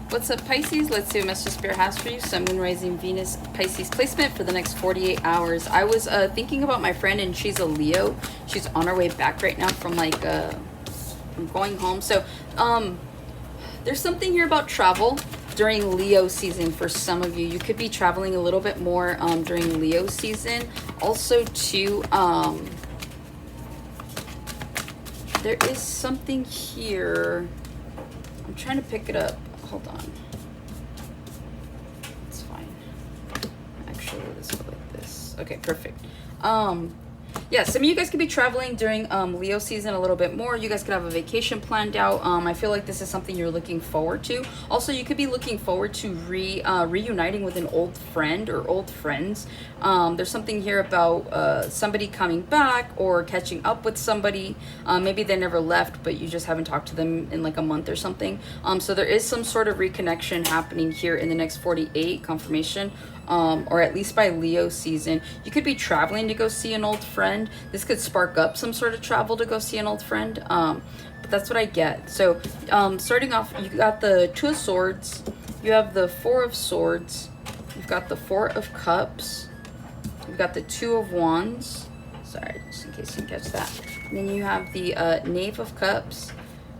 What's up, Pisces? Let's see what Mr. Spirit has for you. Sun, Moon, Rising, Venus, Pisces placement for the next 48 hours. I was thinking about my friend, and she's a Leo. She's on her way back right now from from going home. So there's something here about travel during Leo season for some of you. You could be traveling a little bit more during Leo season. Also, too, there is something here. I'm trying to pick it up. Hold on. It's fine. Actually, let's go like this. Okay, perfect. Yeah, some of you guys could be traveling during Leo season a little bit more. You guys could have a vacation planned out. I feel like this is something you're looking forward to. Also, you could be looking forward to reuniting with an old friend or old friends. There's something here about somebody coming back or catching up with somebody. Maybe they never left, but you just haven't talked to them in like a month or something. So there is some sort of reconnection happening here in the next 48, confirmation. Or at least by Leo season. You could be traveling to go see an old friend. This could spark up some sort of travel to go see an old friend. But that's what I get. So starting off, you got the Two of Swords. You have the Four of Swords. You've got the Four of Cups. You've got the Two of Wands. Sorry, just in case you didn't catch that. And then you have the Knave of Cups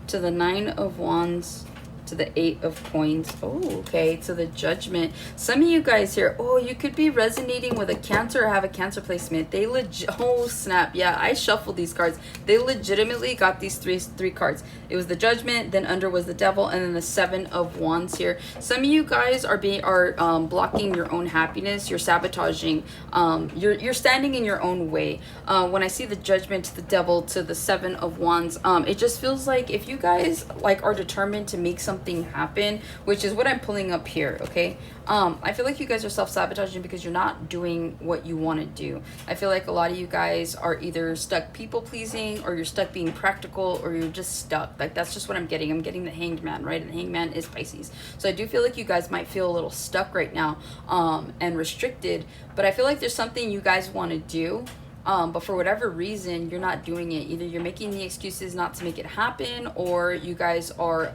to the Nine of Wands to the Eight of Coins. Oh, okay, to the Judgment. Some of you guys here, oh, you could be resonating with a Cancer or have a Cancer placement. They oh snap, yeah, I shuffled these cards. They legitimately got these three cards. It was the Judgment, then under was the Devil, and then the Seven of Wands here. Some of you guys are blocking your own happiness. You're sabotaging. You're standing in your own way. When I see the Judgment to the Devil to the Seven of Wands, it just feels like if you guys are determined to make something happen, which is what I'm pulling up here, okay? I feel like you guys are self-sabotaging because you're not doing what you want to do. I feel like a lot of you guys are either stuck people-pleasing, or you're stuck being practical, or you're just stuck. Like, that's just what I'm getting. I'm getting the Hanged Man, right? And the Hanged Man is Pisces. So I do feel like you guys might feel a little stuck right now, and restricted, but I feel like there's something you guys want to do. But for whatever reason, you're not doing it. Either you're making the excuses not to make it happen, or you guys are,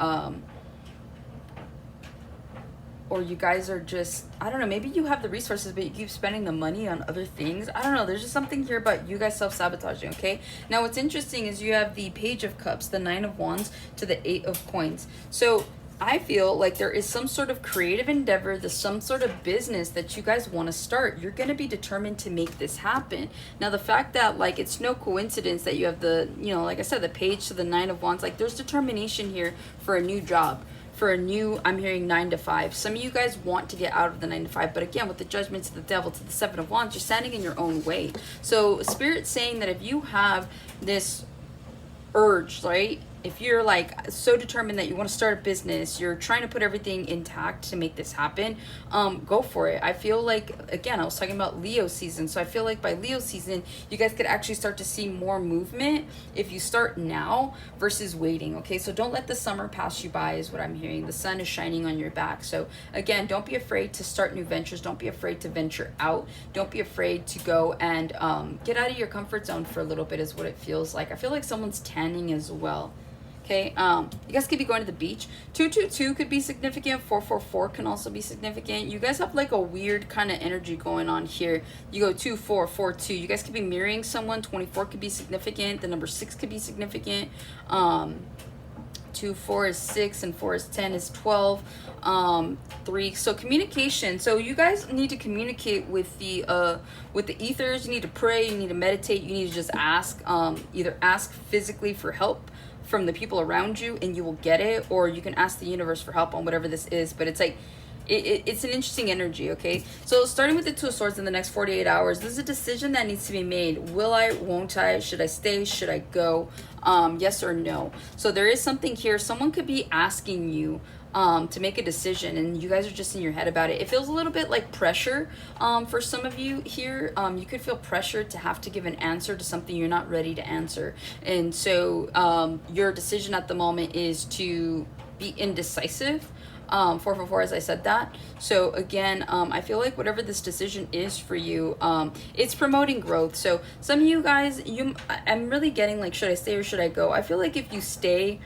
just, I don't know, maybe you have the resources, but you keep spending the money on other things. I don't know. There's just something here about you guys self-sabotaging, okay? Now, what's interesting is you have the Page of Cups, the Nine of Wands to the Eight of Coins. So I feel like there is some sort of creative endeavor, there's some sort of business that you guys want to start. You're going to be determined to make this happen. Now, the fact that, like, it's no coincidence that you have the, like I said, the Page to the Nine of Wands, like, there's determination here for a new job. For a new, I'm hearing 9 to 5. Some of you guys want to get out of the 9 to 5, but again, with the Judgment to the Devil to the Seven of Wands, you're standing in your own way. So Spirit's saying that if you have this urge, right? If you're like so determined that you want to start a business, you're trying to put everything intact to make this happen, go for it. I feel like, again, I was talking about Leo season, so I feel like by Leo season you guys could actually start to see more movement if you start now versus waiting. Okay, so don't let the summer pass you by is what I'm hearing. The sun is shining on your back. So again, don't be afraid to start new ventures. Don't be afraid to venture out. Don't be afraid to go and get out of your comfort zone for a little bit is what it feels like. I feel like someone's tanning as well. Okay, you guys could be going to the beach. 222 could be significant. 444 can also be significant. You guys have like a weird kind of energy going on here. You go 2442. You guys could be mirroring someone. 24 could be significant. The number 6 could be significant. 2, 4 is 6, and 4 is 10 is 12. 3. So communication. So you guys need to communicate with the ethers. You need to pray. You need to meditate. You need to just ask. Either ask physically for help from the people around you and you will get it, or you can ask the universe for help on whatever this is. But it's like it's an interesting energy. Okay, so starting with the Two of Swords in the next 48 hours, there's a decision that needs to be made. Will I, won't I, should I stay, should I go, yes or no? So there is something here. Someone could be asking you to make a decision, and you guys are just in your head about it. It feels a little bit like pressure for some of you here. You could feel pressure to have to give an answer to something you're not ready to answer, and so your decision at the moment is to be indecisive. 444, as I said that. So again, I feel like whatever this decision is for you, it's promoting growth. So some of you guys, I'm really getting like, should I stay or should I go? I feel like if you stay,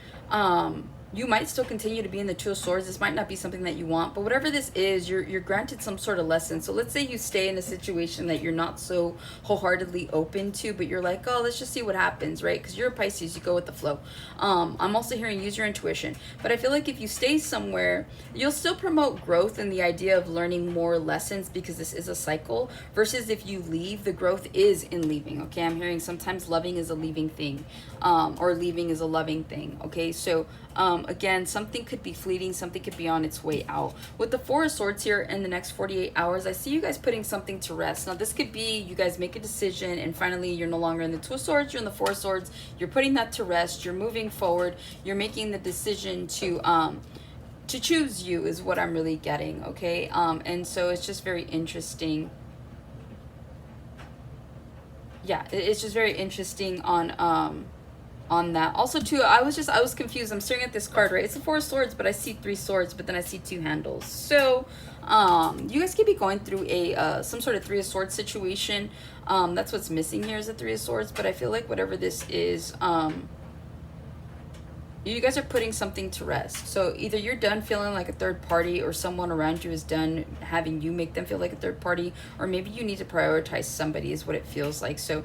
you might still continue to be in the Two of Swords. This might not be something that you want, but whatever this is, you're granted some sort of lesson. So let's say you stay in a situation that you're not so wholeheartedly open to, but you're like, oh, let's just see what happens, right? Because you're a Pisces, you go with the flow. I'm also hearing use your intuition, but I feel like if you stay somewhere, you'll still promote growth and the idea of learning more lessons, because this is a cycle, versus if you leave, the growth is in leaving. Okay, I'm hearing sometimes loving is a leaving thing, or leaving is a loving thing. Okay, so again, something could be fleeting, something could be on its way out. With the Four of Swords here in the next 48 hours, I see you guys putting something to rest. Now, this could be you guys make a decision and finally you're no longer in the Two of Swords, you're in the Four of Swords, you're putting that to rest, you're moving forward, you're making the decision to choose you, is what I'm really getting. Okay, and so it's just very interesting. Yeah, it's just very interesting on that. Also too, I was confused. I'm staring at this card, right? It's a Four of Swords, but I see 3 swords, but then I see 2 handles. So you guys could be going through a some sort of 3 of Swords situation. That's what's missing here, is a 3 of Swords, but I feel like whatever this is, you guys are putting something to rest. So either you're done feeling like a third party, or someone around you is done having you make them feel like a third party, or maybe you need to prioritize somebody, is what it feels like. So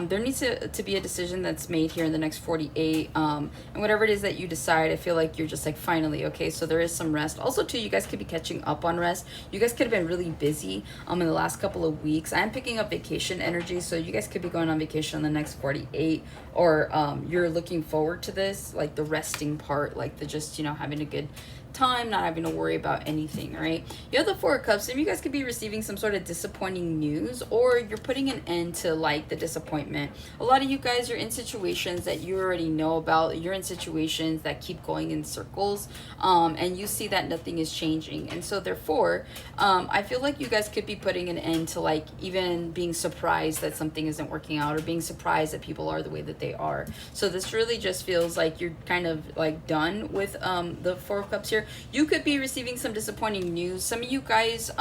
there needs to be a decision that's made here in the next 48, and whatever it is that you decide, I feel like you're just like, finally, okay, so there is some rest. Also too, you guys could be catching up on rest. You guys could have been really busy in the last couple of weeks. I am picking up vacation energy, so you guys could be going on vacation in the next 48, or you're looking forward to this, like the resting part, like the just, you know, having a good time, not having to worry about anything, right? You have the Four of Cups, and you guys could be receiving some sort of disappointing news, or you're putting an end to like the disappointment. A lot of you guys are in situations that you already know about. You're in situations that keep going in circles, and you see that nothing is changing, and so therefore I feel like you guys could be putting an end to like even being surprised that something isn't working out, or being surprised that people are the way that they are. So this really just feels like you're kind of like done with the Four of Cups here. You could be receiving some disappointing news. Some of you guys,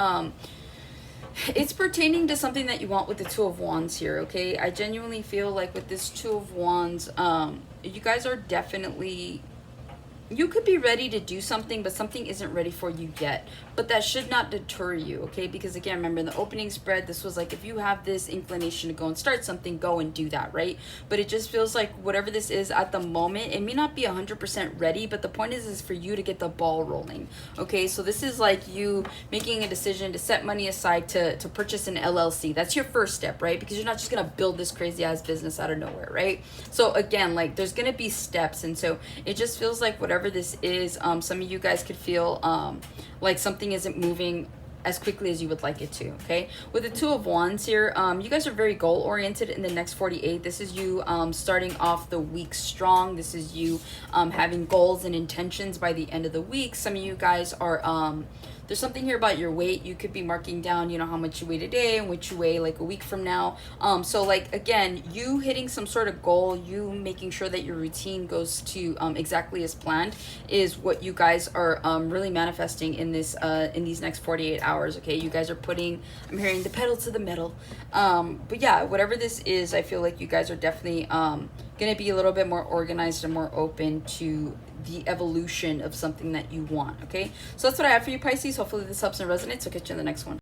it's pertaining to something that you want with the Two of Wands here, okay? I genuinely feel like with this Two of Wands, you guys are definitely, you could be ready to do something, but something isn't ready for you yet. But that should not deter you, okay? Because again, remember in the opening spread, this was like, if you have this inclination to go and start something, go and do that, right? But it just feels like whatever this is at the moment, it may not be 100% ready, but the point is for you to get the ball rolling, okay? So this is like you making a decision to set money aside to purchase an LLC. That's your first step, right? Because you're not just gonna build this crazy ass business out of nowhere, right? So again, like there's gonna be steps, and so it just feels like whatever this is, some of you guys could feel like something isn't moving as quickly as you would like it to, okay? With the Two of Wands here, you guys are very goal oriented in the next 48. This is you starting off the week strong. This is you having goals and intentions by the end of the week. Some of you guys are there's something here about your weight. You could be marking down, you know, how much you weigh today and what you weigh like a week from now. So like, again, you hitting some sort of goal, you making sure that your routine goes to exactly as planned, is what you guys are really manifesting in this in these next 48 hours, okay? You guys are putting, I'm hearing the pedal to the metal. But yeah, whatever this is, I feel like you guys are definitely going to be a little bit more organized and more open to the evolution of something that you want, okay? So that's what I have for you, Pisces. Hopefully this helps and resonates. I'll catch you in the next one.